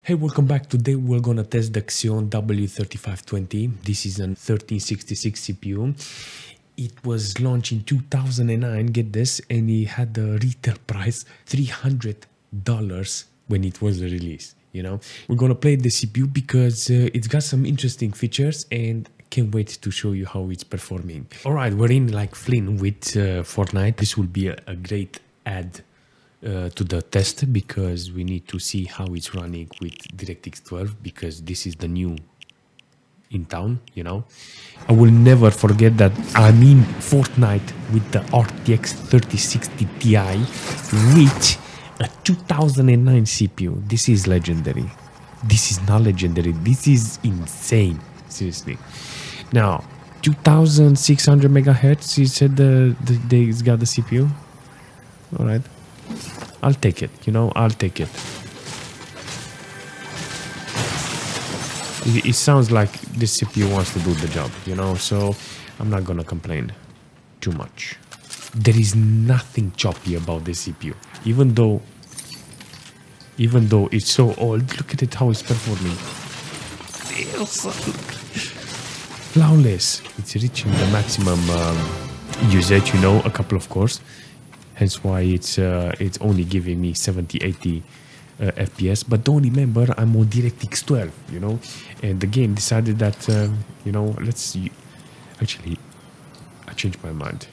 Hey, welcome back. Today we're gonna test the Xeon W3520. This is an 1366 CPU. It was launched in 2009, get this, and it had the retail price $300 when it was released, you know. We're gonna play the CPU because it's got some interesting features and can't wait to show you how it's performing. All right, we're in like Flynn with FORTNITE. This will be a great add to the test because we need to see how it's running with DirectX 12 because this is the new in town, you know. I will never forget that I'm in FORTNITE with the RTX 3060 Ti with a 2009 CPU. This is legendary. This is not legendary. This is insane. Seriously. Now, 2600 megahertz. You said it's got the CPU. All right. I'll take it, you know, I'll take it. It sounds like this CPU wants to do the job, you know, so I'm not gonna complain too much. There is nothing choppy about this CPU, even though it's so old. Look at it, how it's performing. Flawless. It's reaching the maximum usage, you know, a couple of cores. Hence why it's only giving me 70-80 FPS. But don't remember, I'm on DirectX 12, you know. And the game decided that, you know, actually, I changed my mind.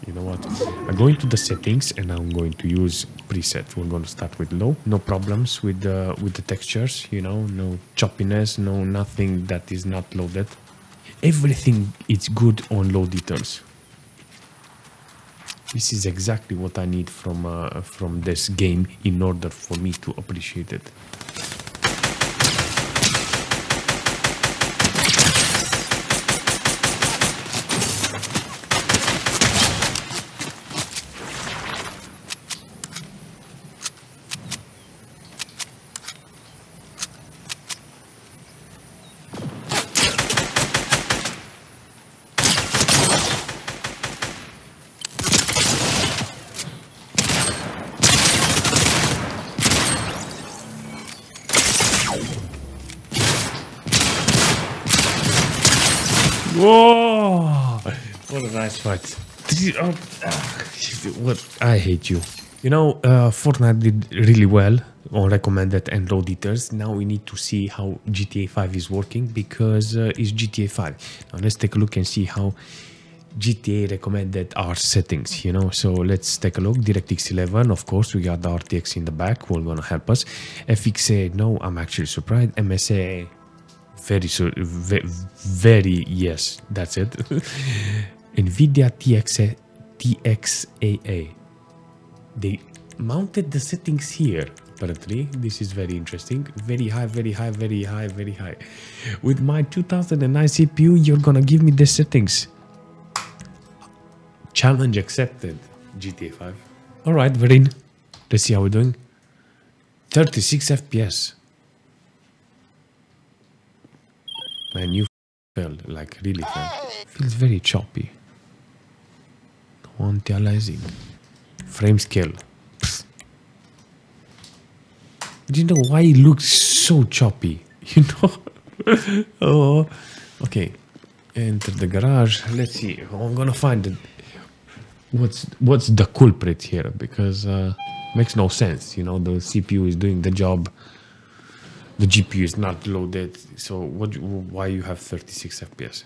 You know what? I go into the settings and I'm going to use preset. We're going to start with low. No problems with the textures, you know. No choppiness, no nothing that is not loaded. Everything is good on low details. This is exactly what I need from this game in order for me to appreciate it. Whoa! What a nice fight. What? I hate you. You know, FORTNITE did really well on recommended and low details. Now we need to see how GTA 5 is working because it's GTA 5. Now let's take a look and see how GTA recommended our settings, you know. So let's take a look. DirectX 11, of course, we got the RTX in the back, who are gonna help us. FXA, no, I'm actually surprised. MSA, very yes, that's it. NVIDIA TXAA. They mounted the settings here, apparently. This is very interesting. Very high, very high, very high, very high. With my 2009 CPU, you're gonna give me the settings. Challenge accepted, GTA 5. All right, we're in. Let's see how we're doing. 36 FPS. Man, you fell, like really fell. Feels very choppy. No anti-aliasing. Frame scale. Psst. Do you know why it looks so choppy? You know? Oh, okay. Enter the garage. Let's see. I'm gonna find it. What's the culprit here? Because makes no sense. You know, the CPU is doing the job. The GPU is not loaded, so why you have 36 FPS?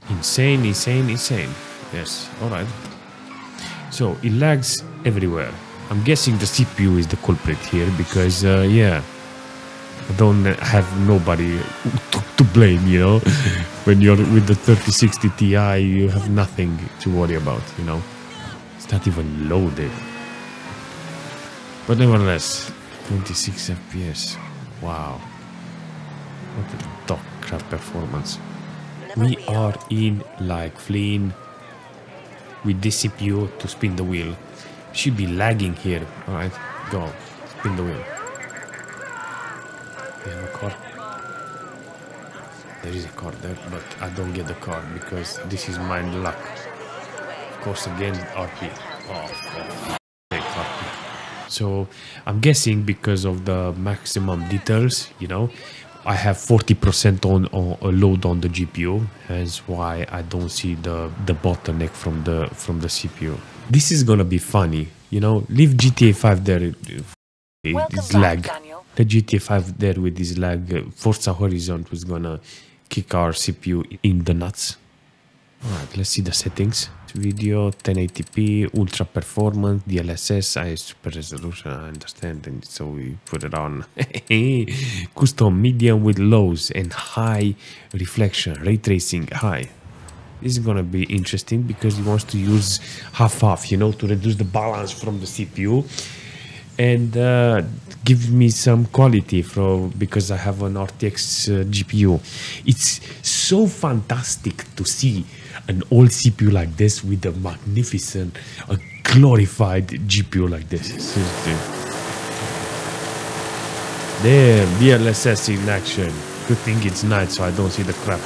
Insane, insane, insane. Yes, all right. So it lags everywhere. I'm guessing the CPU is the culprit here because, yeah, I don't have nobody to blame, you know. When you're with the 3060 Ti, you have nothing to worry about, you know. It's not even loaded. But nevertheless, 26 FPS. Wow, what a dog crap performance. We are in like Flynn with this CPU to spin the wheel. Should be lagging here. All right, go, spin the wheel. We have a car. There is a car there, but I don't get the car because this is my luck. Of course, again, RP. Oh, RP. So I'm guessing because of the maximum details, you know, I have 40% on a load on the GPU, hence why I don't see the bottleneck from the CPU. This is gonna be funny, you know. Leave GTA 5 there. It's lag. Daniel. The GTA 5 there with this lag. Forza Horizon was gonna kick our CPU in the nuts. Alright, let's see the settings. Video 1080p, ultra performance, DLSS, I super resolution, I understand, and so we put it on. Custom medium with lows and high reflection, ray tracing high. This is gonna be interesting because he wants to use half-half, you know, to reduce the balance from the CPU and give me some quality because I have an RTX GPU. It's so fantastic to see an old CPU like this with a magnificent, a glorified GPU like this. Seriously. There, DLSS in action. Good thing it's night so I don't see the crap.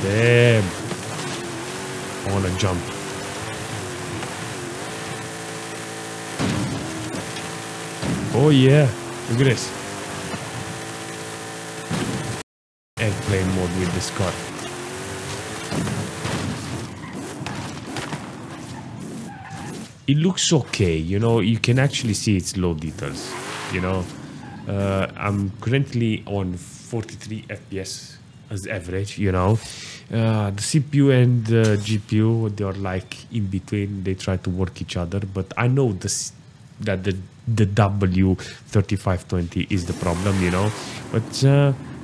Damn. I wanna jump. Oh yeah, look at this. Airplane mode with this car. It looks okay, you know, you can actually see its low details, you know. I'm currently on 43 FPS as average, you know. The CPU and the GPU, they are like in between, they try to work each other, but I know that the W3520 is the problem, you know. But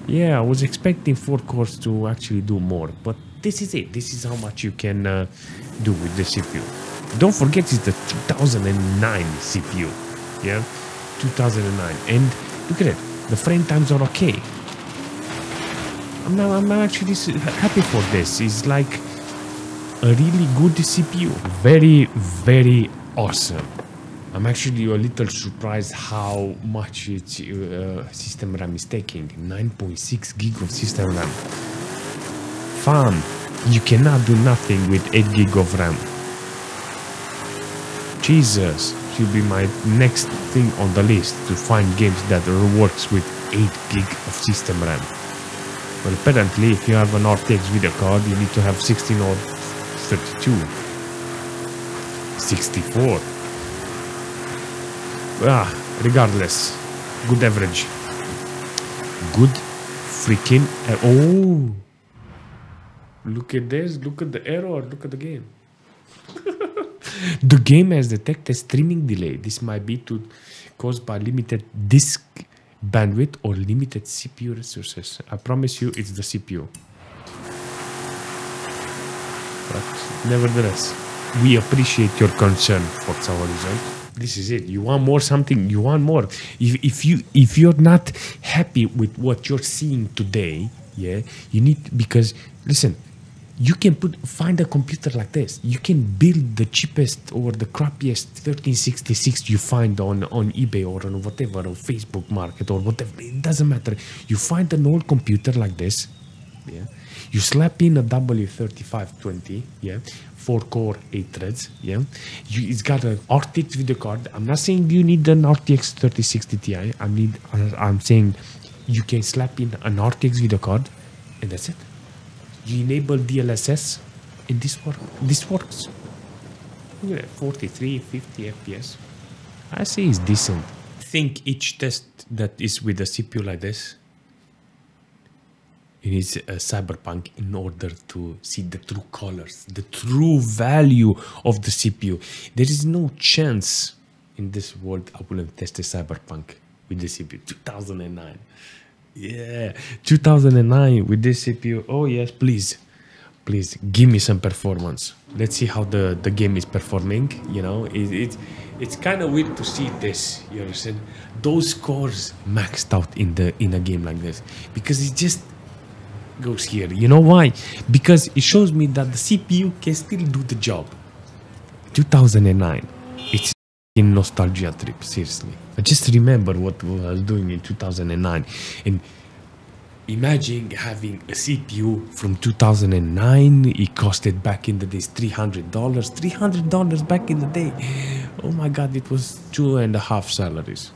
yeah, I was expecting 4 cores to actually do more, but this is it. This is how much you can do with the CPU. Don't forget it's the 2009 CPU, yeah, 2009, and look at it, the frame times are okay. I'm actually happy for this. It's like a really good CPU, very, very awesome. I'm actually a little surprised how much its system RAM is taking. 9.6 gig of system RAM. Fam, you cannot do nothing with 8 gig of RAM. Jesus, should be my next thing on the list to find games that works with 8 gig of system RAM. Well, apparently, if you have an RTX video card, you need to have 16 or 32. 64. Regardless, good average. Good freaking... Oh! Look at this, look at the error, look at the game. The game has detected streaming delay. This might be caused by limited disk bandwidth or limited CPU resources. I promise you it's the CPU. But nevertheless, we appreciate your concern, Forza Horizon. This is it. You want more something, you want more. If you're not happy with what you're seeing today, yeah, you need, because listen, you can find a computer like this. You can build the cheapest or the crappiest 1366 you find on eBay or on whatever, or Facebook Market or whatever. It doesn't matter. You find an old computer like this, yeah. You slap in a W3520, yeah, 4-core, 8 threads, yeah. It's got an RTX video card. I'm not saying you need an RTX 3060 Ti. I'm saying you can slap in an RTX video card, and that's it. You enable DLSS, and this works. Look at that, 43, 50 FPS. I say it's decent. I think each test that is with a CPU like this, it is a CYBERPUNK in order to see the true colors, the true value of the CPU. There is no chance in this world I wouldn't test a CYBERPUNK with the CPU. 2009. Yeah, 2009 with this CPU. Oh yes, please give me some performance. Let's see how the game is performing. You know, it's kind of weird to see this. You understand? Those cores maxed out in a game like this, because it just goes here. You know why? Because it shows me that the CPU can still do the job. 2009. It's in nostalgia trip, seriously. I just remember what I was doing in 2009, and Imagine having a CPU from 2009. It costed back in the days $300. $300 back in the day. Oh my god, it was 2.5 salaries.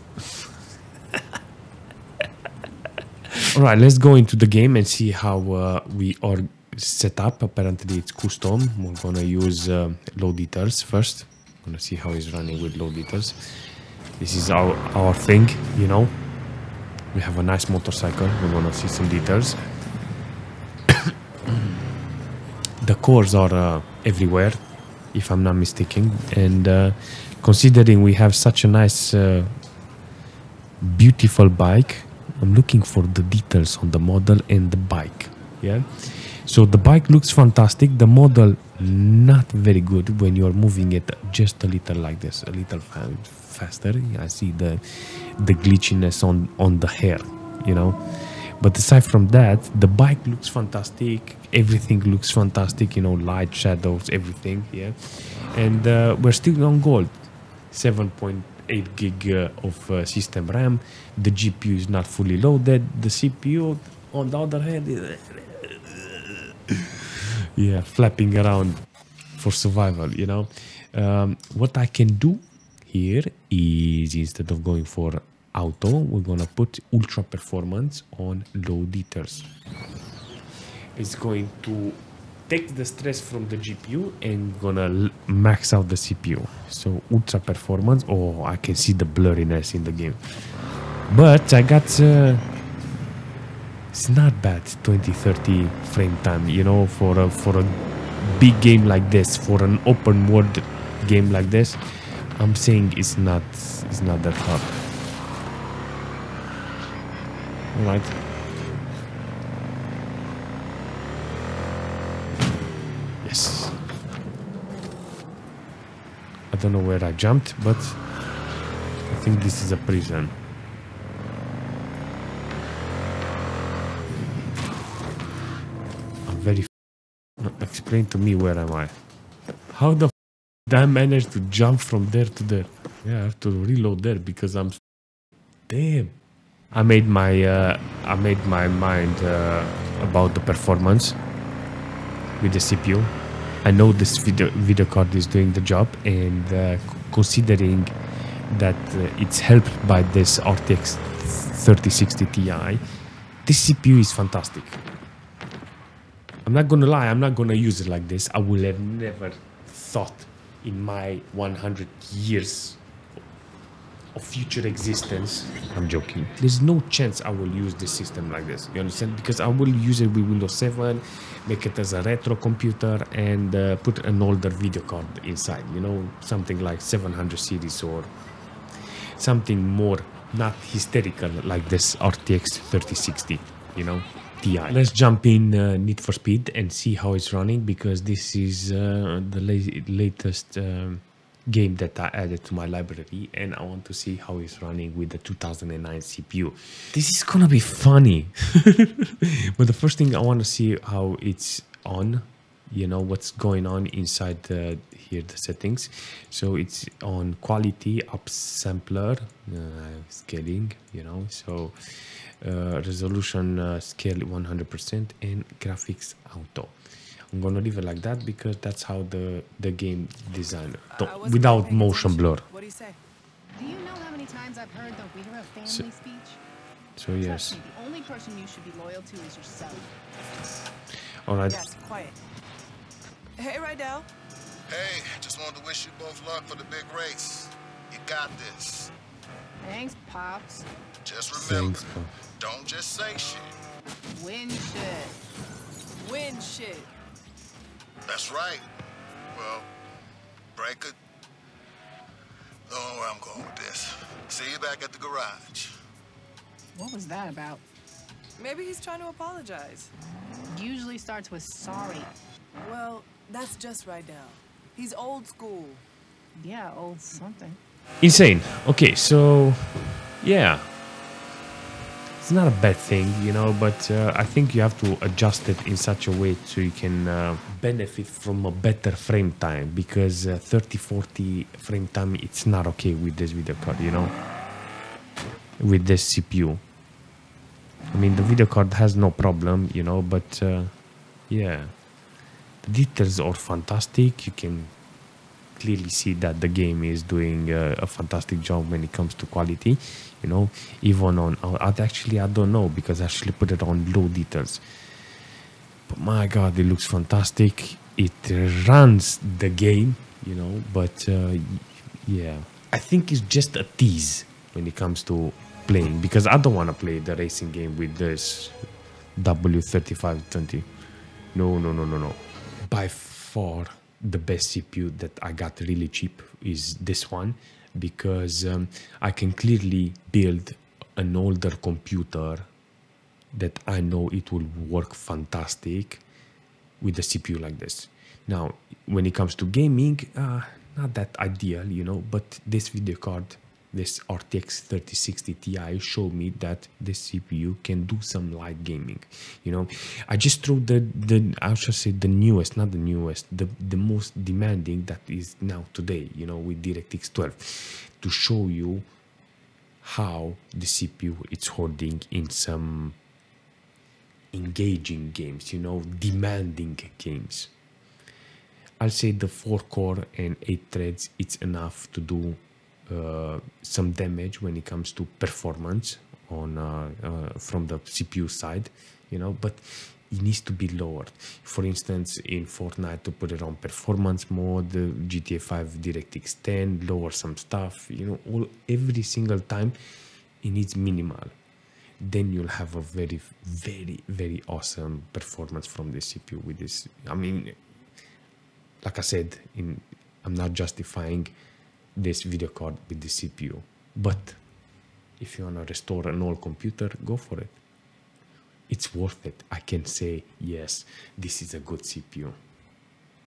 Alright, let's go into the game and see how we are set up. Apparently it's custom. We're gonna use load eaters first. I'm gonna see how it's running with load eaters. This is our thing, you know. We have a nice motorcycle. We're gonna see some details. The cores are everywhere, if I'm not mistaken. And considering we have such a nice, beautiful bike, I'm looking for the details on the model and the bike. Yeah. So the bike looks fantastic. The model not very good when you're moving it just a little like this, a little faster. I see the glitchiness on the hair, you know. But aside from that, the bike looks fantastic. Everything looks fantastic, you know, light, shadows, everything. Yeah. And we're still on gold. 7.8 gig of system RAM. The GPU is not fully loaded. The CPU, on the other hand, is yeah, flapping around for survival, you know. What I can do here is, instead of going for auto, we're gonna put ultra performance on load eaters. It's going to take the stress from the GPU and gonna max out the CPU. So ultra performance. Oh, I can see the blurriness in the game, but I got it's not bad. 20-30 frame time, you know, for a big game like this, for an open world game like this. I'm saying it's not that hard. All right. Yes. I don't know where I jumped, but I think this is a prison. I'm very... Explain to me, where am I? How the did I manage to jump from there to there? Yeah, I have to reload there because I'm... Damn. I made my mind about the performance with the CPU. I know this video card is doing the job, and considering that it's helped by this RTX 3060 Ti, this CPU is fantastic. I'm not gonna lie, I'm not gonna use it like this. I would have never thought in my 100 years of future existence. I'm joking. There's no chance I will use this system like this. You understand? Because I will use it with Windows 7, make it as a retro computer, and put an older video card inside. You know, something like 700 series or something more not hysterical like this RTX 3060. You know, Ti. Let's jump in Need for Speed and see how it's running, because this is the latest game that I added to my library, and I want to see how it's running with the 2009 CPU. This is gonna be funny. But the first thing I want to see how it's on, you know, what's going on inside here, the settings. So it's on quality, upsampler, scaling, you know, so resolution scale 100%, and graphics auto. I'm gonna leave it like that because that's how the game designed, without motion blur. What do you say? Do you know how many times I've heard the "We Are a Family" speech? So yes. Me, the only person you should be loyal to is yourself. All right. Yes, quiet. Hey, Rydell. Hey, just wanted to wish you both luck for the big race. You got this. Thanks, Pops. Just remember, Thanks, Pop. don't just say shit. Win shit. Win shit. That's right. Well, break it. Don't know where I'm going with this. See you back at the garage. What was that about? Maybe he's trying to apologize. Usually starts with sorry. Well, that's just right now. He's old school. Yeah, old something. Insane. Okay, so yeah, it's not a bad thing, you know, but I think you have to adjust it in such a way so you can benefit from a better frame time, because 30-40 frame time, it's not okay with this video card, you know, with this CPU. I mean, the video card has no problem, you know, but yeah, the details are fantastic. You can clearly see that the game is doing a fantastic job when it comes to quality, you know, even on, actually, I don't know, because I actually put it on low details. But my God, it looks fantastic. It runs the game, you know, but yeah, I think it's just a tease when it comes to playing, because I don't want to play the racing game with this W3520. No. By far, the best CPU that I got really cheap is this one, because I can clearly build an older computer that I know it will work fantastic with a CPU like this. Now, when it comes to gaming, not that ideal, you know, but this video card, this RTX 3060 Ti, showed me that this CPU can do some light gaming. You know, I just threw I should say the newest, not the newest, the most demanding that is now today, you know, with DirectX 12, to show you how the CPU is holding in some engaging games, you know, demanding games. I'll say the 4-core and 8 threads, it's enough to do some damage when it comes to performance on from the CPU side, you know, but it needs to be lowered. For instance, in FORTNITE, to put it on performance mode, GTA 5 DirectX 10, lower some stuff, you know, every single time it needs minimal. Then you'll have a very, very, very awesome performance from the CPU with this. I mean, like I said, I'm not justifying this video card with the CPU, but if you want to restore an old computer, go for it. It's worth it. I can say, yes, this is a good CPU.